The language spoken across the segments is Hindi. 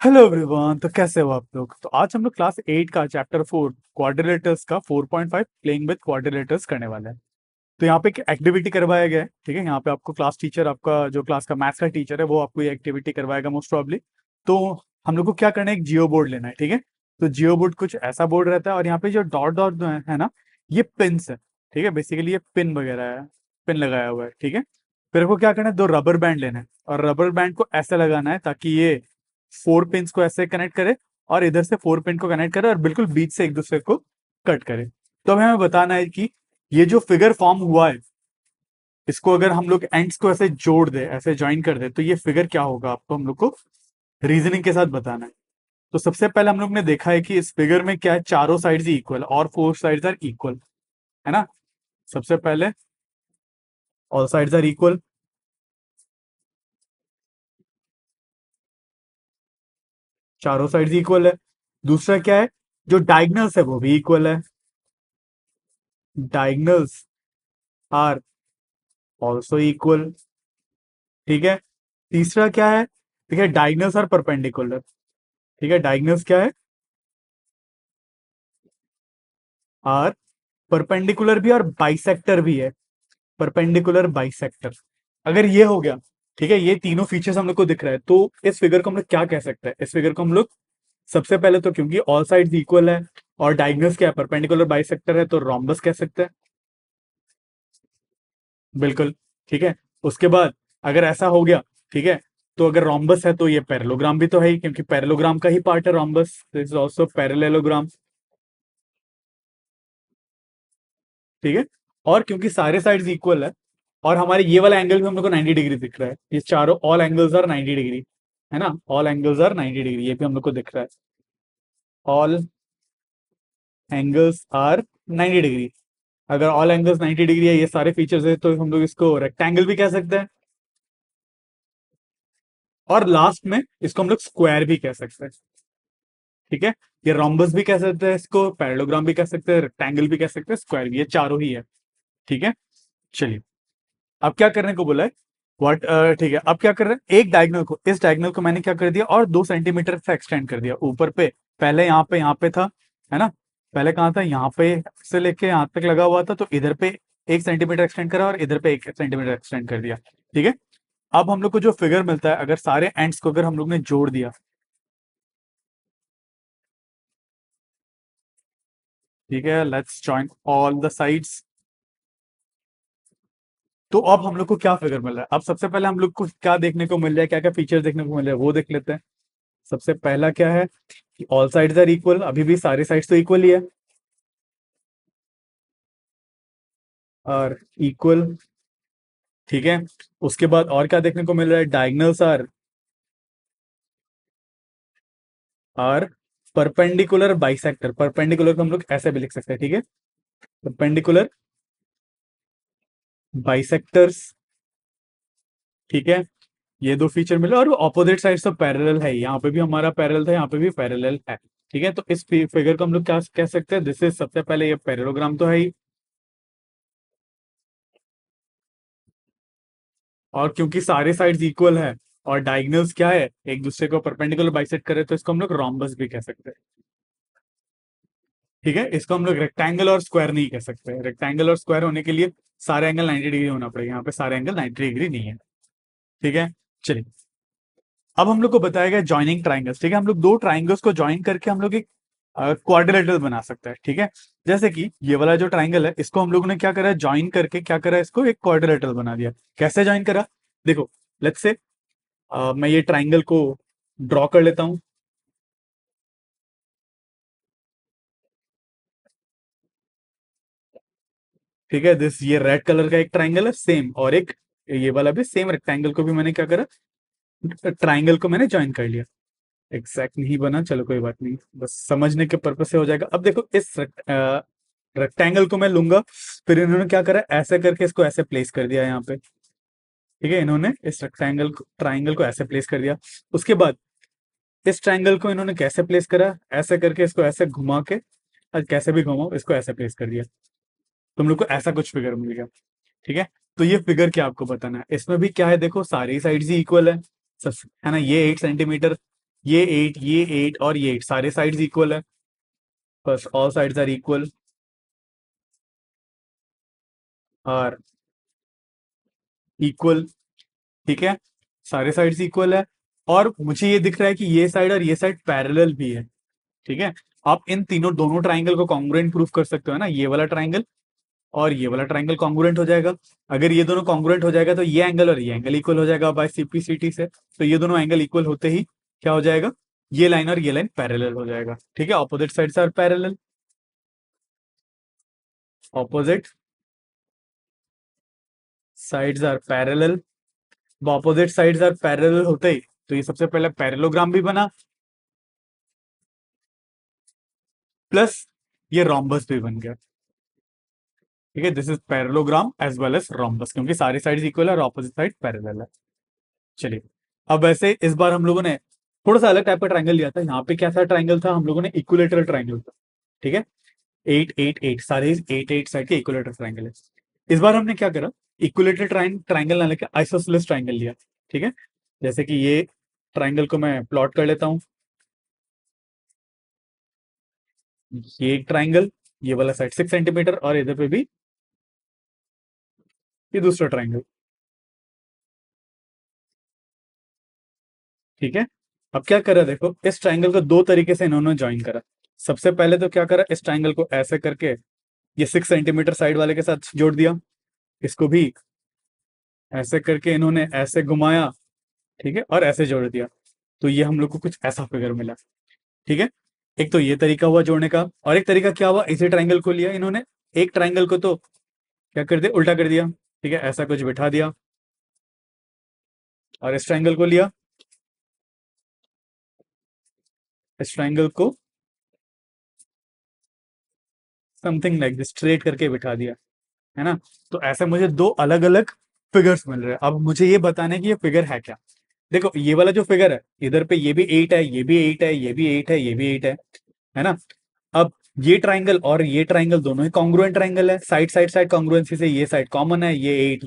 Hello everyone. तो कैसे हो आप लोग? तो आज हम लोग क्लास 8 का चैप्टर 4 क्वाड्रिलेटर्स का 4.5 प्लेइंग विद क्वाड्रिलेटर्स करने वाले हैं। तो यहाँ पे एक एक्टिविटी करवाया गया है। ठीक है, यहाँ पे आपको क्लास टीचर, आपका जो क्लास का मैथ्स का टीचर है, वो आपको ये एक्टिविटी करवाएगा मोस्ट प्रॉब्ली। तो हम लोग को क्या करना है, एक जियो बोर्ड लेना है। ठीक है, तो जियो बोर्ड कुछ ऐसा बोर्ड रहता है और यहाँ पे जो डॉट डॉट है ना, ये पिन्स है। ठीक है, बेसिकली ये पिन वगैरह है, पिन लगाया हुआ है। ठीक है, फिर को क्या करना है, दो रबर बैंड लेना है और रबर बैंड को ऐसे लगाना है ताकि ये फोर पिंस को ऐसे कनेक्ट करे और इधर से फोर पिन को कनेक्ट करे और बिल्कुल बीच से एक दूसरे को कट करे। तो हमें बताना है कि ये जो फिगर फॉर्म हुआ है, इसको अगर हम लोग एंड्स को ऐसे जोड़ दे, ऐसे ज्वाइन कर दे, तो ये फिगर क्या होगा, आपको हम लोग को रीजनिंग के साथ बताना है। तो सबसे पहले हम लोग ने देखा है कि इस फिगर में क्या है, चारों साइड्स इक्वल और फोर साइड्स आर इक्वल, है ना। सबसे पहले ऑल साइड्स आर इक्वल, चारों साइड्स इक्वल है। दूसरा क्या है, जो डायगनल्स है वो भी इक्वल है, डायगनल्स आर ऑल्सो इक्वल। ठीक है, तीसरा क्या है, ठीक है, डायगनल्स आर परपेंडिकुलर। ठीक है, डायगनल्स क्या है, आर परपेंडिकुलर भी और बाइसेक्टर भी है, परपेंडिकुलर बाइसेक्टर। अगर ये हो गया, ठीक है, ये तीनों फीचर्स हम लोग को दिख रहा है, तो इस फिगर को हम लोग क्या कह सकते हैं, इस फिगर को हम लोग सबसे पहले तो, क्योंकि ऑल साइड्स इक्वल है और डायगनल्स क्या है, परपेंडिकुलर बाइसेक्टर है, तो रोम्बस कह सकते हैं। बिल्कुल। ठीक है, उसके बाद अगर ऐसा हो गया, ठीक है, तो अगर रोम्बस है तो ये पैरेललोग्राम भी तो है ही, क्योंकि पैरेललोग्राम का ही पार्ट है rhombus, this is also parallelogram. ठीक है, और क्योंकि सारे साइड्स इक्वल है और हमारे ये वाला एंगल भी हम लोग को 90 डिग्री दिख रहा है, ये चारों ऑल एंगल्स आर 90 डिग्री, है ना, ऑल एंगल्स आर 90 डिग्री, ये भी हम लोग को दिख रहा है, ऑल एंगल्स आर 90 डिग्री। अगर ऑल एंगल्स 90 डिग्री है, ये सारे फीचर्स है, तो हम लोग इसको रेक्टेंगल भी कह सकते हैं और लास्ट में इसको हम लोग स्क्वायर भी कह सकते हैं। ठीक है, ये रोम्बस भी कह सकते हैं, इसको पैरेललोग्राम भी कह सकते हैं, रेक्टेंगल भी कह सकते हैं, स्क्वायर भी, ये चारों ही है। ठीक है, चलिए, अब क्या करने को बोला है, व्हाट, ठीक है, अब क्या कर रहे हैं, एक डायगोनल को, इस डायगोनल को मैंने क्या कर दिया और 2 सेंटीमीटर से एक्सटेंड कर दिया ऊपर पे। पहले यहाँ पे था, है ना, पहले कहाँ था, यहाँ पे से लेके यहाँ तक लगा हुआ था, तो इधर पे 1 सेंटीमीटर एक्सटेंड करा और इधर पे 1 सेंटीमीटर एक्सटेंड कर दिया। ठीक है, अब हम लोग को जो फिगर मिलता है, अगर सारे एंड्स को अगर हम लोग ने जोड़ दिया, ठीक है, let's join all the sides. तो अब हम लोग को क्या फिगर मिल रहा है, अब सबसे पहले हम लोग को क्या देखने को मिल रहा है, क्या क्या फीचर देखने को मिल रहा है, वो देख लेते हैं। सबसे पहला क्या है कि ऑल साइड्स आर इक्वल, अभी भी सारे साइड्स तो इक्वल ही है, और इक्वल। ठीक है, उसके बाद और क्या देखने को मिल रहा है, diagonals are perpendicular bisector, perpendicular को हम लोग ऐसे भी लिख सकते हैं। ठीक है, परपेंडिकुलर बाइसेक्टर्स। ठीक है, ये दो फीचर मिले और ऑपोजिट साइड तो पैरेलल है, यहाँ पे भी हमारा पैरेलल था, यहाँ पे भी पैरेलल है। ठीक है, तो इस फिगर को हम लोग क्या कह सकते हैं, दिस इज, सबसे पहले ये पैरेललोग्राम तो है ही, और क्योंकि सारे साइड्स इक्वल है और डायगोनल्स क्या है, एक दूसरे को परपेंडिकुलर बाइसेक्ट करे, तो इसको हम लोग रोम्बस भी कह सकते हैं। ठीक है, इसको हम लोग रेक्टेंगल और स्क्वायर नहीं कह सकते, रेक्टेंगल और स्क्वायर होने के लिए सारे एंगल 90 डिग्री होना पड़ेगा, यहाँ पे सारे एंगल 90 डिग्री नहीं है। ठीक है, चलिए, अब हम लोग को बताया गया ज्वाइनिंग ट्राइंगल्स। ठीक है, हम लोग दो ट्राइंगल्स को ज्वाइन करके हम लोग एक क्वाड्रिलेटरल बना सकते हैं। ठीक है, जैसे कि ये वाला जो ट्राइंगल है, इसको हम लोगों ने क्या करा, ज्वाइन करके क्या करा, इसको एक क्वाड्रिलेटरल बना दिया। कैसे ज्वाइन करा, देखो, लेट्स से मैं ये ट्राइंगल को ड्रॉ कर लेता हूं। ठीक है, दिस, ये रेड कलर का एक ट्राइंगल है सेम, और एक ये वाला भी सेम रेक्टेंगल को भी मैंने क्या करा, ट्राइंगल को मैंने ज्वाइन कर लिया। एग्जैक्ट नहीं बना, चलो कोई बात नहीं, बस समझने के पर्पज से हो जाएगा। अब देखो, इस रेक्टेंगल को मैं लूंगा, फिर इन्होंने क्या करा, ऐसे करके इसको ऐसे प्लेस कर दिया यहाँ पे। ठीक है, इन्होंने इस रेक्टेंगल को, ट्राइंगल को ऐसे प्लेस कर दिया। उसके बाद इस ट्राइंगल को इन्होंने कैसे प्लेस करा, ऐसे करके इसको ऐसे घुमा के, कैसे भी घुमाओ, इसको ऐसे प्लेस कर दिया, तुम लोग को ऐसा कुछ फिगर मिल गया। ठीक है, तो ये फिगर क्या आपको बताना है, इसमें भी क्या है, देखो सारी साइड्स ही इक्वल है, सब, है ना, ये 8 सेंटीमीटर ये 8 और ये 8 सारे साइड्स इक्वल है। First all sides are equal, are equal, ठीक है, सारे साइड्स इक्वल है। और मुझे ये दिख रहा है कि ये साइड और ये साइड पैरेलल भी है, ठीक है। आप इन तीनों दोनों ट्राइंगल को कॉन्ग्रुएंट प्रूफ कर सकते हो ना, ये वाला ट्राइंगल और ये वाला ट्राइंगल कॉन्ग्रुएंट हो जाएगा। अगर ये दोनों कॉन्ग्रुएंट हो जाएगा तो ये एंगल और ये एंगल इक्वल हो जाएगा बाय सीपीसीटी से। तो ये दोनों एंगल इक्वल होते ही क्या हो जाएगा, ये लाइन और ये लाइन पैरेलल हो जाएगा, ठीक है। Opposite sides are parallel, opposite sides are parallel. Opposite sides are parallel होते ही तो ये सबसे पहले पैरेलोग्राम भी बना, प्लस ये रोम्बस भी बन गया, ठीक है। This is parallelogram as well as rhombus, क्योंकि सारी साइड्स इक्वल है और ऑपोजिट साइड पैरेलल है। चलिए, अब वैसे इस बार हम लोगों ने थोड़ा सा अलग टाइप का ट्राइंगल लिया था। यहाँ पे क्या था ट्राइंगल था, हम लोगों ने इक्विलेटरल ट्राइंगल था, ठीक है। 8 8 8 सारे 8 8 साइड के इक्विलेटरल ट्राइंगल है। इस बार हमने क्या करा, इक्विलेटरल ट्राइंगल ना लेके आइसोसेलेस ट्राइंगल लिया, ठीक है। जैसे कि ये ट्राइंगल को मैं प्लॉट कर लेता हूं। ये एक ट्राइंगल, ये वाला साइड 6 सेंटीमीटर और इधर पे भी ये दूसरा ट्राइंगल, ठीक है। अब क्या करा देखो, इस ट्राइंगल को दो तरीके से इन्होंने ज्वाइन करा। सबसे पहले तो क्या करा, इस ट्राइंगल को ऐसे करके ये 6 सेंटीमीटर साइड वाले के साथ जोड़ दिया, इसको भी ऐसे करके इन्होंने ऐसे घुमाया, ठीक है, और ऐसे जोड़ दिया। तो ये हम लोग को कुछ ऐसा फिगर मिला, ठीक है। एक तो ये तरीका हुआ जोड़ने का, और एक तरीका क्या हुआ, इसी ट्राइंगल को लिया इन्होंने, एक ट्राइंगल को तो क्या कर दिया, उल्टा कर दिया, ठीक है, ऐसा कुछ बिठा दिया। और इस ट्राइंगल को लिया, इस ट्राइंगल को समथिंग लाइक दिस स्ट्रेट करके बिठा दिया, है ना। तो ऐसे मुझे दो अलग अलग फिगर्स मिल रहे हैं। अब मुझे ये बताना है कि ये फिगर है क्या। देखो ये वाला जो फिगर है, इधर पे ये भी 8 है, ये भी 8 है, ये भी 8 है, ये भी 8 है ना। अब ये ट्राइंगल और ये ट्राइंगल दोनों ही कॉन्ग्रुएंट ट्राइंगल है, साइड साइड साइड कॉन्ग्रुएंसी से ये साइड कॉमन है, ये 8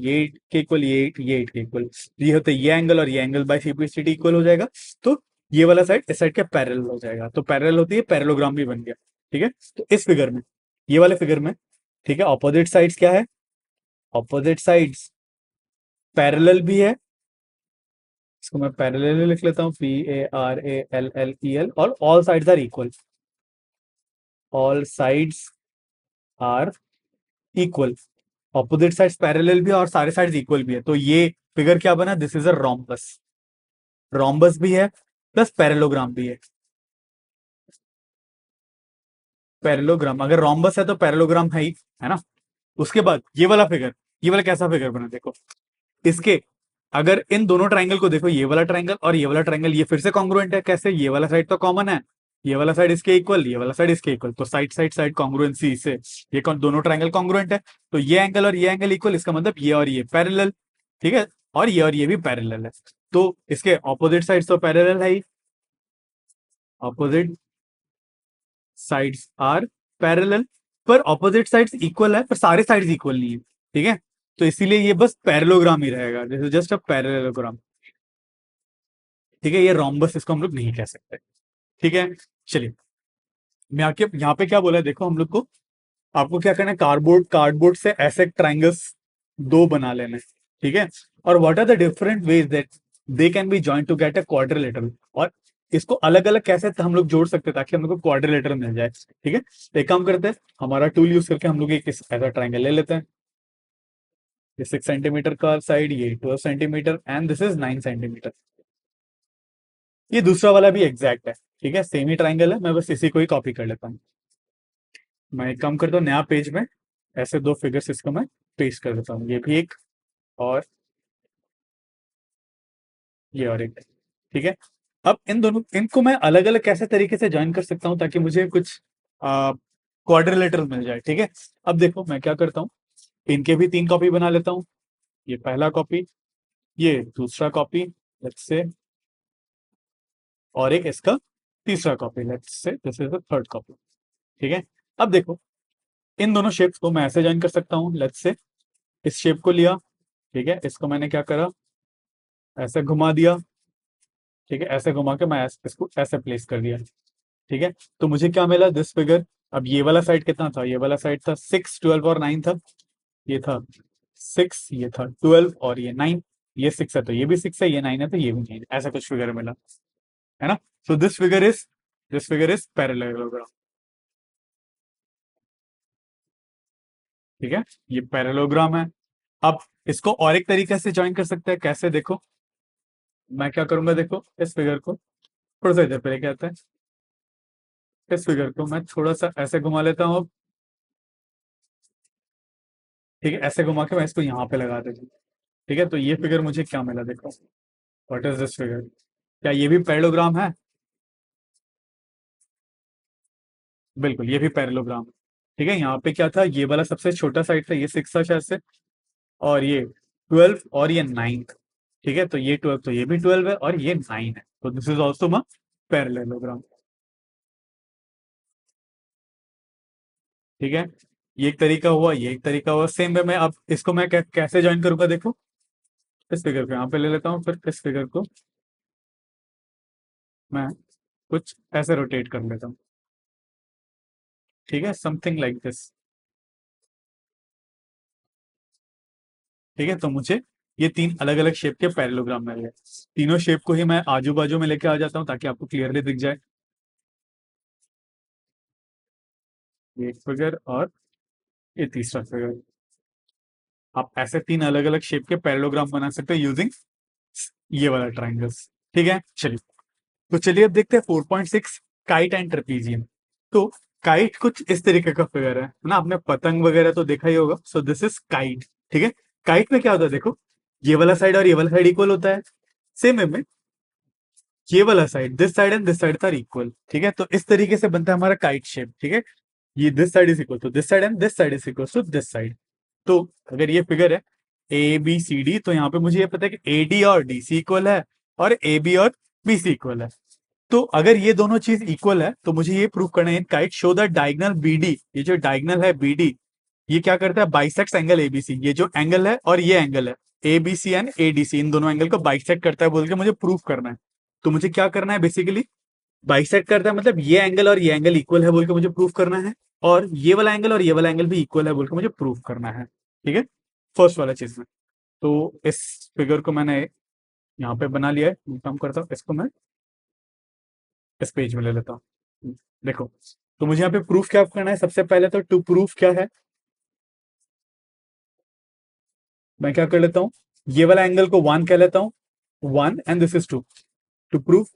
के इक्वल, ये 8 के इक्वल, ये होते ये एंगल और ये एंगल बाय सीपीसिटी इक्वल हो जाएगा। तो ये वाला साइड इस साइड के पैरेलल हो जाएगा, तो पैरेलल होती है, पैरेललोग्राम भी बन गया, ठीक है। तो इस फिगर में, ये वाले फिगर में, ठीक है, ऑपोजिट साइड्स क्या है, ऑपोजिट साइड्स पैरेलल भी है। इसको मैं पैरेलल लिख लेता हूँ, PARALLEL, और all sides are equal, all sides are equal. Opposite sides parallel भी है और सारे साइड्स इक्वल भी है, तो ये फिगर क्या बना, this is a rhombus. Rhombus भी है प्लस पैरेलोग्राम भी है। पैरेलोग्राम, अगर रोम्बस है तो पैरेलोग्राम है ही, है ना। उसके बाद ये वाला फिगर, ये वाला कैसा फिगर बना देखो, इसके अगर इन दोनों ट्राइंगल को देखो, ये वाला ट्राइंगल और ये वाला ट्राइंगल, ये फिर से कॉन्ग्रुएंट है। कैसे, ये वाला साइड तो कॉमन है, ये वाला साइड इसके इक्वल, ये वाला साइड इसके इक्वल, तो साइड साइड साइड कॉन्ग्रुएंसी से ये दोनों ट्राइंगल कॉन्ग्रुएंट है। तो ये एंगल और ये एंगल इक्वल, इसका मतलब ये और ये पैरेलल, ठीक है, और ये भी पैरेलल है। तो इसके ऑपोजिट साइड्स तो पैरेलल है ही, ऑपोजिट साइड्स आर पैरेलल। पर ऑपोजिट साइड्स इक्वल है, पर सारे साइड्स इक्वल नहीं है, ठीक है। तो इसीलिए ये बस पैरेलोग्राम ही रहेगा, this is just a parallelogram, ठीक है। ये रोम्बस इसको हम लोग नहीं कह सकते, ठीक है। चलिए, मैं आके यहाँ पे क्या बोला है देखो, हम लोग को आपको क्या करना है, कार्डबोर्ड कार्डबोर्ड से ऐसे ट्राइंगल्स दो बना लेने, ठीक है। और what are the different ways that they can be joint to get a quadrilateral, और इसको अलग अलग कैसे हम लोग जोड़ सकते हैं ताकि हम लोग को क्वाड्रिलेटरल मिल जाए, ठीक है। तो एक काम करते हैं, हमारा टूल यूज करके हम लोग एक ऐसा ट्राइंगल ले लेते हैं। ये 6 सेंटीमीटर का साइड, ये 12 centimetre, and this is 9 centimetre. ये दूसरा वाला भी एग्जैक्ट है, ठीक है, सेम ही ट्राइंगल है, मैं बस इसी को ही कॉपी कर लेता हूँ। मैं एक काम करता हूँ, नया पेज में ऐसे दो फिगर्स इसको मैं पेस्ट कर देता हूँ, ये भी एक और ये और एक, ठीक है। अब इन दोनों इनको मैं अलग अलग कैसे तरीके से ज्वाइन कर सकता हूँ ताकि मुझे कुछ क्वाड्रिलेटरल मिल जाए, ठीक है। अब देखो मैं क्या करता हूँ, इनके भी 3 कॉपी बना लेता हूँ। ये पहला कॉपी, ये दूसरा कॉपी, लेट्स से, और एक इसका तीसरा copy, let's say this is the third copy, ठीक है। अब देखो, इन दोनों शेप्स को मैं ऐसे ज्वाइन कर सकता हूँ, लेट्स से इस शेप को लिया, ठीक है, इसको मैंने क्या करा, ऐसे घुमा दिया, ठीक है, ऐसे घुमा के मैं इसको ऐसे प्लेस कर दिया। ठीक है, तो मुझे क्या मिला दिस फिगर। अब ये वाला साइड कितना था, ये वाला साइड था 6, 12 और 9 था। ये था 6, ये था 12 और ये 9। ये 6 है तो ये भी 6 है, ये 9 है तो ये भी 9 है, ऐसा कुछ फिगर मिला, है ना। So this figure is parallelogram. ठीक है, ये पैरेललोग्राम है। अब इसको और एक तरीके से ज्वाइन कर सकते हैं, कैसे देखो। मैं क्या करूंगा, देखो इस फिगर को थोड़ा सा इधर पे लेके आता है। इस फिगर को मैं थोड़ा सा ऐसे घुमा लेता हूँ। ठीक है, ऐसे घुमा के मैं इसको यहाँ पे लगा देता हूँ। ठीक है, तो ये फिगर मुझे क्या मिला, देखो व्हाट इज दिस फिगर। क्या ये भी पैरेललोग्राम है? बिल्कुल, ये भी पैरेललोग्राम है। ठीक है, यहाँ पे क्या था, ये वाला सबसे छोटा साइड था, ये 6 था शायद से, और ये 12 और ये 9। ठीक है, तो ये 12 तो ये भी 12 है और ये 9 है, तो दिस इज ऑल्सो म पैरेललोग्राम। ठीक है, ये एक तरीका हुआ, ये एक तरीका हुआ, सेम वे में अब इसको मैं कैसे ज्वाइन करूंगा, देखो इस फिगर को यहाँ पे ले लेता हूँ, फिर इस फिगर को मैं कुछ ऐसे रोटेट कर लेता हूँ। ठीक है, समथिंग लाइक दिस। ठीक है, तो मुझे ये तीन अलग अलग शेप के पैरेललोग्राम मिल गए। तीनों शेप को ही मैं आजू बाजू में लेके आ जाता हूँ ताकि आपको क्लियरली दिख जाए। ये एक फिगर और ये तीसरा फिगर। आप ऐसे तीन अलग अलग शेप के पैरेललोग्राम बना सकते हो यूजिंग ये वाला ट्राइंगल्स। ठीक है, चलिए, तो चलिए अब देखते हैं 4.6 काइट एंड ट्रेपीजियम। तो काइट कुछ इस तरीके का फिगर है ना, आपने पतंग वगैरह तो देखा ही होगा। So this is kite. ठीक है, काइट में क्या होता है, देखो ये वाला साइड और ये वाला साइड इक्वल होता है। सेम वे में ये वाला side, this side and this side are equal. ठीक है, तो इस तरीके से बनता है हमारा काइट शेप। ठीक है, ये this side is equal to this side and this side is equal to this side. तो अगर ये फिगर है ए बी सी डी, तो यहाँ पे मुझे ये पता है कि ए डी और डी सी इक्वल है और ए बी और बी सी इक्वल है। तो अगर ये दोनों चीज इक्वल है तो मुझे ये प्रूव करना है, kite show the diagonal BD, ये जो डायगनल है बीडी, ये क्या करता है, बाइसेक्ट्स एंगल एबीसी। ये जो एंगल है और ये एंगल है एबीसी एंड एडीसी, इन दोनों एंगल को बाइसेक्ट करता है बोल के मुझे प्रूव करना है। तो मुझे क्या करना है, बेसिकली बाइसेक्ट करता है मतलब ये एंगल और ये एंगल इक्वल है बोल के मुझे प्रूव करना है, और ये वाला एंगल और ये वाला एंगल भी इक्वल है बोल के मुझे प्रूव करना है। ठीक है, फर्स्ट वाला चीज में। तो इस फिगर को मैंने यहाँ पे बना लिया है, काम करता हूँ इसको मैं इस पेज में ले लेता हूँ। देखो, तो मुझे यहाँ पे प्रूफ क्या करना है, सबसे पहले तो टू प्रूफ क्या है, मैं क्या कर लेता हूँ, ये वाला एंगल को 1 कह लेता हूँ, 1 and this is 2। To proof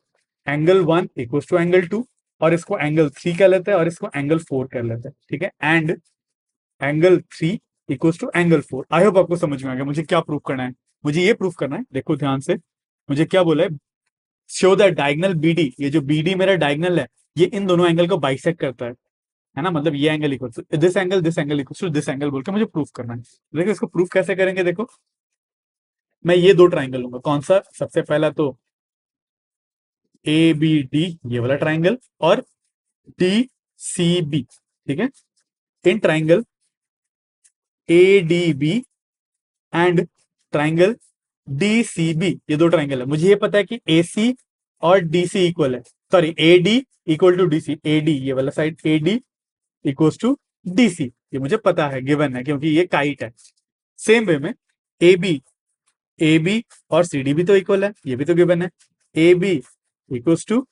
angle 1 equal to angle 2, और इसको एंगल 3 कह लेते हैं और इसको एंगल 4 कर लेते हैं। ठीक है, and angle 3 equal to angle 4। I hope आपको समझ में आ गया मुझे क्या प्रूफ करना है। मुझे ये प्रूफ करना है, देखो ध्यान से, मुझे क्या बोला है, शो द डायगनल बीडी, ये जो बीडी मेरा डायगनल है ये इन दोनों एंगल को बाइसेक्ट करता है ना, मतलब ये angle equal to this angle equal to this angle बोल के मुझे प्रूफ करना है। देखो इसको प्रूफ कैसे करेंगे, देखो मैं ये दो ट्राइंगल लूंगा, कौन सा, सबसे पहला तो ए बी डी ये वाला ट्राइंगल, और डी सी बी। ठीक है, in triangle A D B and triangle D C B, ये दो ट्राइंगल है, मुझे ये पता है कि ए सी और डी सी इक्वल है, sorry A D equal to D C, A D ये वाला side A D equal to D C, ये मुझे पता है, गिवन है क्योंकि ये काइट है। सेम वे में ए बी और सी डी भी तो इक्वल है, ये भी तो गिवन है, A B equal to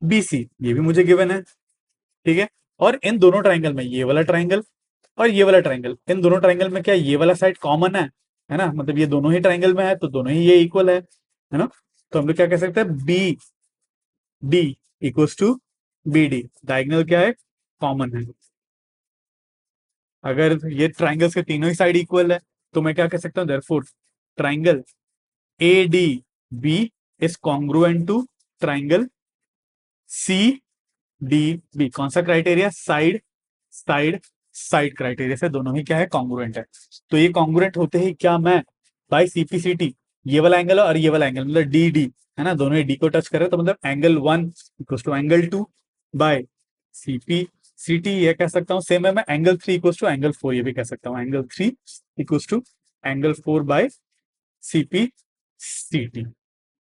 B C, ये भी मुझे गिवन है। ठीक है, और इन दोनों ट्राइंगल में ये वाला ट्राइंगल और ये वाला ट्राइंगल, इन दोनों ट्राइंगल में क्या ये वाला साइड कॉमन है ना, मतलब ये दोनों ही ट्राइंगल में है तो दोनों ही ये इक्वल है ना। तो हम लोग क्या कह सकते हैं, B D equal to B D, diagonal क्या है, कॉमन है। अगर ये ट्राइंगल्स के तीनों ही साइड इक्वल है तो मैं क्या कह सकता हूँ, therefore triangle A D B is congruent to triangle C D B. कौन सा criteria, side side side criteria से दोनों ही क्या है, कॉन्ग्रुएंट है। तो ये कॉन्ग्रुएंट होते ही क्या, मैं बाई सीपीसीटी ये वाला एंगल और ये वाला एंगल मतलब डी डी है ना, दोनों ही डी को टच करे तो मतलब angle 1 equal to angle 2 by CP CT, ये कह सकता हूँ। सेम है, मैं एंगल 3 इक्वल टू एंगल 4 ये भी कह सकता हूँ, angle 3 equal to angle 4 by CP CT.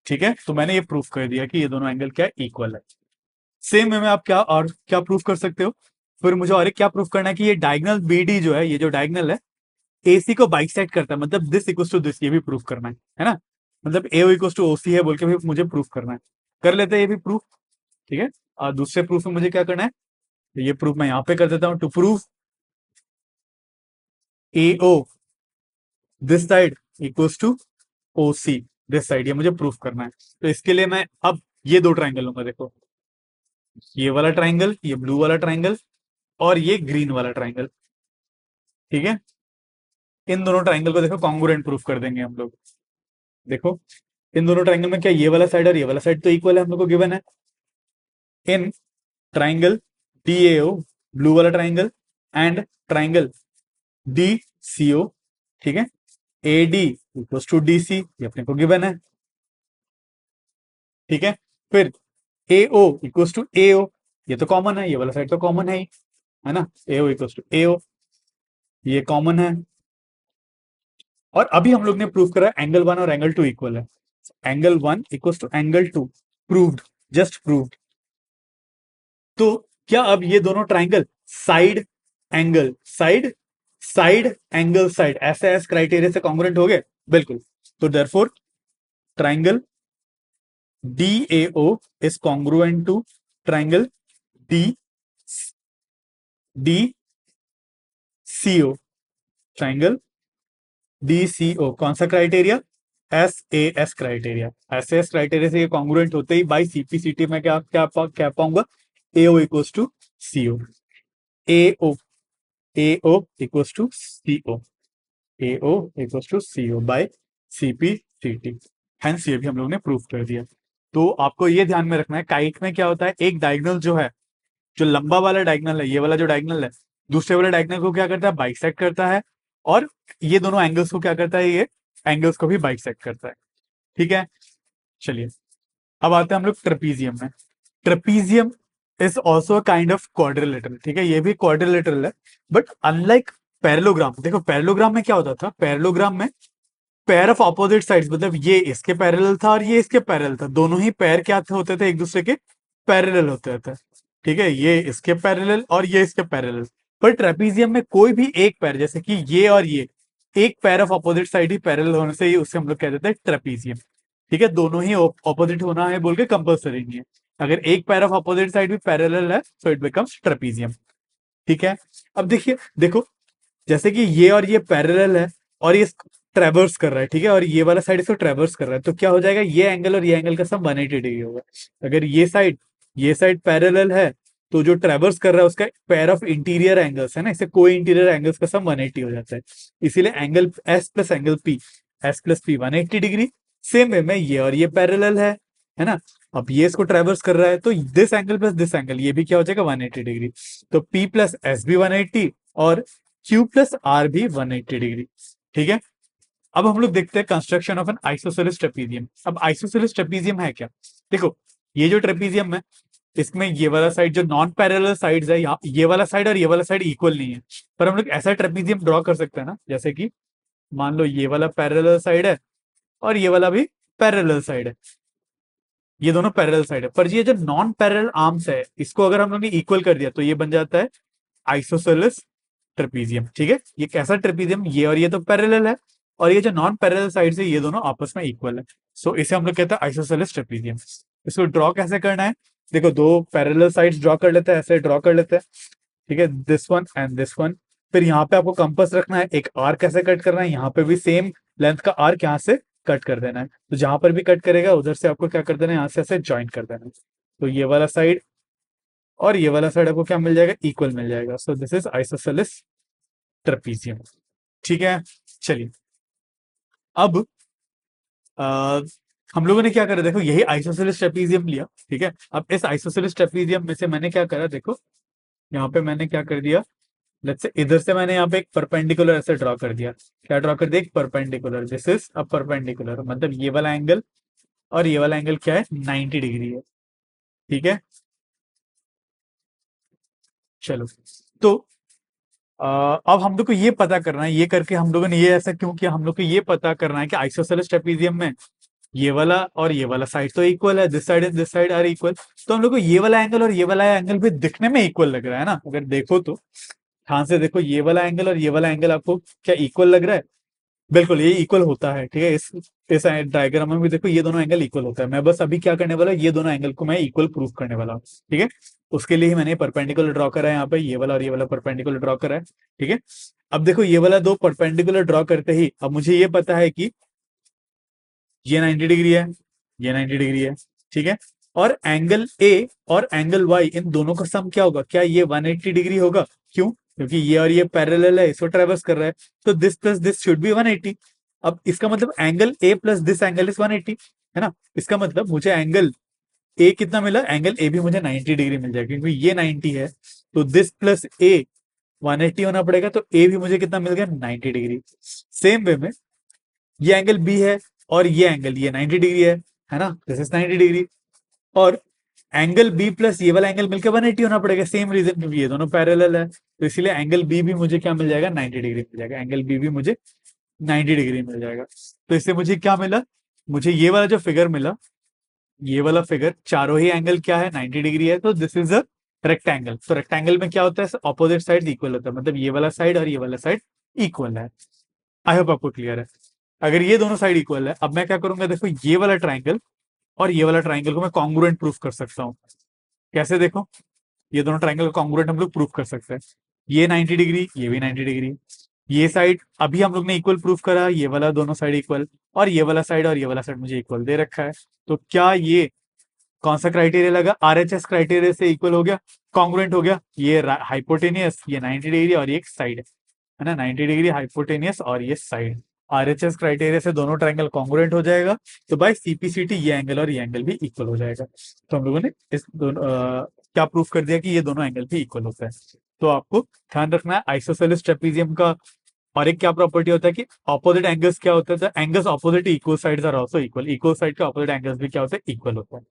ठीक है, तो मैंने ये प्रूफ कर दिया कि ये दोनों एंगल क्या है, इक्वल है। सेम वे में आप क्या और क्या प्रूफ कर सकते हो, फिर मुझे और एक क्या प्रूफ करना है कि ये डायगोनल बीडी जो है, ये जो डायगोनल है एसी को बाइसेक्ट करता है, मतलब दिस इक्वल्स टू दिस, ये भी प्रूफ करना है ना, मतलब ए इक्वल्स टू ओसी है बोल के भी मुझे प्रूफ करना है। कर लेते हैं ये भी प्रूफ, ठीक है। और दूसरे प्रूफ में मुझे क्या करना है, तो ये प्रूफ मैं यहां पे कर देता हूं, to prove A O this side equals to O C this side, ये मुझे प्रूफ करना है। तो इसके लिए मैं अब ये दो ट्राइंगल लूंगा, देखो ये वाला ट्राइंगल, ये ब्लू वाला ट्राइंगल और ये ग्रीन वाला ट्राइंगल, ठीक है। इन दोनों ट्राइंगल को देखो कॉन्ग्रुएंट प्रूफ कर देंगे हम लोग। देखो इन दोनों ट्राइंगल में क्या ये वाला साइड और ये वाला साइड तो इक्वल है, हम लोग को गिवन है। इन ट्राइंगल DAO, ब्लू वाला ट्राइंगल, एंड ट्राइंगल DCO, ठीक है, AD इक्वल्स टू DC, ये अपने को गिवन है, ठीक है। फिर AO इक्वल्स टू AO, ये तो कॉमन है, ये वाला साइड तो कॉमन है ही, है ना, AO इक्वल्स टू AO, ये कॉमन है। और अभी हम लोग ने प्रूव करा एंगल 1 और एंगल 2 इक्वल है, angle 1 equals to angle 2, proved, just proved. तो क्या अब ये दोनों triangle side angle side side angle side ऐसे एस क्राइटेरिया से कॉन्ग्रुएंट हो गए? बिल्कुल। तो therefore triangle DAO is congruent to triangle DCO, triangle DCO कौन सा criteria? SAS criteria. SAS criteria से ये कॉन्ग्रुएंट होते ही बाई CPCT में क्या क्या क्या पाऊंगा, AO equals to CO, AO AO equals to CO, AO equals to CO by CPCT। Hence ये भी हम लोग ने प्रूफ कर दिया। तो आपको ये ध्यान में रखना है, काइट में क्या होता है, एक डायगोनल जो है, जो लंबा वाला डायगोनल है, ये वाला जो डायगोनल है, दूसरे वाले डायगोनल को क्या करता है, बाइसेक्ट करता है, और ये दोनों एंगल्स को क्या करता है, ये एंगल्स को भी बाइसेक्ट करता है, ठीक है। चलिए अब आते हैं हम लोग ट्रेपीजियम में। Trapezium is also kind of quadrilateral, ठीक है, ये भी क्वाड्रिलेटरल है, बट अनलाइक पैरेललोग्राम। देखो पैरेललोग्राम में क्या होता था, पैरेललोग्राम में पेयर ऑफ ऑपोजिट साइड्स, मतलब ये इसके पैरेलल था और ये इसके पैरेलल था, दोनों ही पैर क्या होते थे, एक दूसरे के पैरेलल होते थे, ठीक है, ये इसके पैरेलल और ये इसके पैरेलल। पर ट्रेपीजियम में कोई भी एक पैर, जैसे कि ये और ये, एक pair of opposite side he parallel होने से ही उसे हम लोग कह देते हैं ट्रेपीजियम, ठीक है। दोनों ही ऑपोजिट होना है बोल के कंपल्सरी नहीं है, अगर एक पैर ऑफ ऑपोजिट साइड भी पैरेलल है सो इट बिकम्स ट्रेपीजियम, ठीक है। अब देखिए, देखो जैसे कि ये और ये पैरेलल है और ये ट्रेवर्स कर रहा है, ठीक है, और ये वाला साइड इसको ट्रेवर्स कर रहा है, तो क्या हो जाएगा, ये एंगल और ये एंगल का सम 180 डिग्री होगा। अगर ये साइड पैरेलल है तो जो ट्रेवर्स कर रहा है उसका पेयर ऑफ इंटीरियर एंगल्स है ना, इसे कोई इंटीरियर एंगल्स का सम 180 हो जाता है, इसीलिए angle S plus angle P, S plus P 180 degree. Same way में ये और ये पैरेलल है ना, अब ये इसको ट्रेवर्स कर रहा है तो this angle plus this angle ये भी क्या हो जाएगा, 180 डिग्री, तो P प्लस S भी 180 और Q प्लस R भी 180 डिग्री, ठीक है। अब हम लोग देखते हैं construction of N isosceles trapezium. अब आइसोसेलेस ट्रेपीजियम है क्या, देखो ये जो ट्रेपीजियम है इसमें ये वाला साइड जो नॉन पैरेलल साइड्स है, यहाँ ये वाला साइड और ये वाला साइड इक्वल नहीं है, पर हम लोग ऐसा ट्रेपीजियम ड्रॉ कर सकते हैं ना, जैसे कि मान लो ये वाला पैरेलल साइड है और ये वाला भी पैरेलल साइड है, ये दोनों पैरेलल साइड है, पर ये जो नॉन पैरेलल आर्म्स है इसको अगर हम लोग ने इक्वल कर दिया तो ये बन जाता है आइसोसेलेस ट्रेपीजियम, ठीक है। ये कैसा ट्रेपीजियम, ये और ये तो पैरेलल है और ये जो नॉन पैरेलल साइड है ये दोनों आपस में इक्वल है, सो इसे हम लोग कहते हैं आइसोसेलेस ट्रेपीजियम। इसको ड्रॉ कैसे करना है, देखो दो पैरेलल साइड्स ड्रॉ कर लेते हैं, ऐसे ड्रॉ कर लेते हैं, ठीक है, this one and this one. फिर यहाँ पे आपको कंपास रखना है, एक आर्क कैसे कट करना है, यहाँ पे भी सेम लेंथ का आर्क यहाँ से कट कर देना है, तो जहां पर भी कट करेगा उधर से आपको क्या कर देना है, यहाँ से ऐसे ज्वाइन कर देना है, तो ये वाला साइड और ये वाला साइड आपको क्या मिल जाएगा, इक्वल मिल जाएगा, so this is isosceles trapezium, ठीक है। चलिए अब आ, हम लोगों ने क्या करा, देखो यही आइसोसेलेस ट्रेपीजियम लिया, ठीक है। अब इस आइसोसेलेस ट्रेपीजियम में से मैंने क्या करा, देखो यहाँ पे मैंने क्या कर दिया, लेट्स से इधर से मैंने यहाँ पे एक परपेंडिकुलर ऐसे ड्रॉ कर दिया, क्या ड्रॉ कर दिया, एक perpendicular, this is a perpendicular, मतलब ये वाला एंगल और ये वाला एंगल क्या है, 90 डिग्री है, ठीक है। चलो तो अब हम लोग को ये पता करना है, ये करके हम लोगों ने ये ऐसा क्यों किया, हम लोग को ये पता करना है कि आइसोसेलेस ट्रेपीजियम में ये वाला और ये वाला साइड तो इक्वल है, this side and this side are equal. तो हम लोग को ये वाला एंगल और ये वाला एंगल भी दिखने में इक्वल लग रहा है ना, अगर देखो तो ध्यान से देखो, ये वाला एंगल और ये वाला एंगल आपको क्या इक्वल लग रहा है? बिल्कुल ये इक्वल होता है, ठीक है। इस डायग्राम में भी देखो ये दोनों एंगल इक्वल होता है। मैं बस अभी क्या करने वाला हूँ, ये दोनों एंगल को मैं इक्वल प्रूफ करने वाला हूँ, ठीक है। उसके लिए ही मैंने परपेंडिकुलर ड्रॉ करा है, यहाँ पे ये वाला और ये वाला परपेंडिकुलर ड्रॉ करा है, ठीक है। अब देखो ये वाला दो परपेंडिकुलर ड्रॉ करते ही अब मुझे ये पता है कि ये 90 डिग्री है, ये 90 डिग्री है, ठीक है। और एंगल ए और एंगल वाई इन दोनों का सम क्या होगा? क्या ये 180 डिग्री होगा? क्यों? क्योंकि ये और ये पैरेलल है, इसको ट्रेवर्स कर रहा है, तो this plus this should be 180। अब इसका मतलब angle A plus this angle is 180, है ना। इसका मतलब मुझे एंगल ए कितना मिला? एंगल ए भी मुझे 90 डिग्री मिल जाएगा, क्योंकि ये 90 है, तो दिस प्लस ए 180 होना पड़ेगा, तो ए भी मुझे कितना मिल गया? 90 डिग्री। सेम वे में ये एंगल बी है और ये एंगल ये 90 डिग्री है ना, दिस इज 90 डिग्री। और एंगल बी प्लस ये वाला एंगल मिलकर 180 होना पड़ेगा, सेम रीजन, क्योंकि ये दोनों पैरेलल है, तो इसीलिए एंगल बी भी मुझे क्या मिल जाएगा? 90 डिग्री मिल जाएगा। एंगल बी भी मुझे 90 डिग्री मिल जाएगा। तो इससे मुझे क्या मिला? मुझे ये वाला जो फिगर मिला, ये वाला फिगर चारों ही एंगल क्या है? 90 डिग्री है, तो दिस इज अ रेक्टेंगल। तो रेक्टेंगल में क्या होता है? ऑपोजिट साइड इक्वल होता है, मतलब ये वाला साइड और ये वाला साइड इक्वल है। आई होप आपको क्लियर है। अगर ये दोनों साइड इक्वल है, अब मैं क्या करूंगा, देखो ये वाला ट्राइंगल और ये वाला ट्राइंगल को मैं कॉन्ग्रुएंट प्रूफ कर सकता हूँ। कैसे? देखो, ये दोनों ट्राइंगल का कॉन्ग्रुएंट हम लोग प्रूफ कर सकते हैं। ये 90 डिग्री, ये भी 90 डिग्री, ये साइड अभी हम लोग ने इक्वल प्रूफ करा, ये वाला दोनों साइड इक्वल, और ये वाला साइड और ये वाला साइड मुझे इक्वल दे रखा है। तो क्या ये कौन सा क्राइटेरिया लगा? आरएचएस क्राइटेरिया से इक्वल हो गया, कॉन्ग्रुएंट हो गया। ये हाइपोटेनियस, ये 90 डिग्री और ये एक साइड है ना, 90 डिग्री हाइपोटेनियस और ये साइड, आरएचएस क्राइटेरिया से दोनों ट्रायंगल कॉन्ग्रुएंट हो जाएगा। तो बाय सीपीसीटी ये एंगल और ये एंगल भी इक्वल हो जाएगा। तो हम लोगों ने इस दोनों क्या प्रूफ कर दिया कि ये दोनों एंगल भी इक्वल होता है। तो आपको ध्यान रखना है आइसोसेलेस ट्रेपीजियम का और एक क्या प्रॉपर्टी होता है कि ऑपोजिट एंगल्स क्या होता है? Angles opposite equal sides are also equal, equal side के ऑपोजिट एंगल्स भी क्या होते हैं? इक्वल होता है,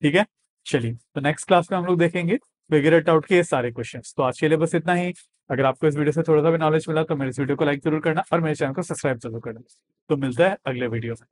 ठीक है। चलिए, तो नेक्स्ट क्लास में हम लोग देखेंगे फिगर इट आउट के ये सारे क्वेश्चंस। तो आज के लिए बस इतना ही। अगर आपको इस वीडियो से थोड़ा सा भी नॉलेज मिला तो मेरे इस वीडियो को लाइक जरूर करना और मेरे चैनल को सब्सक्राइब जरूर करना। तो मिलता है अगले वीडियो में।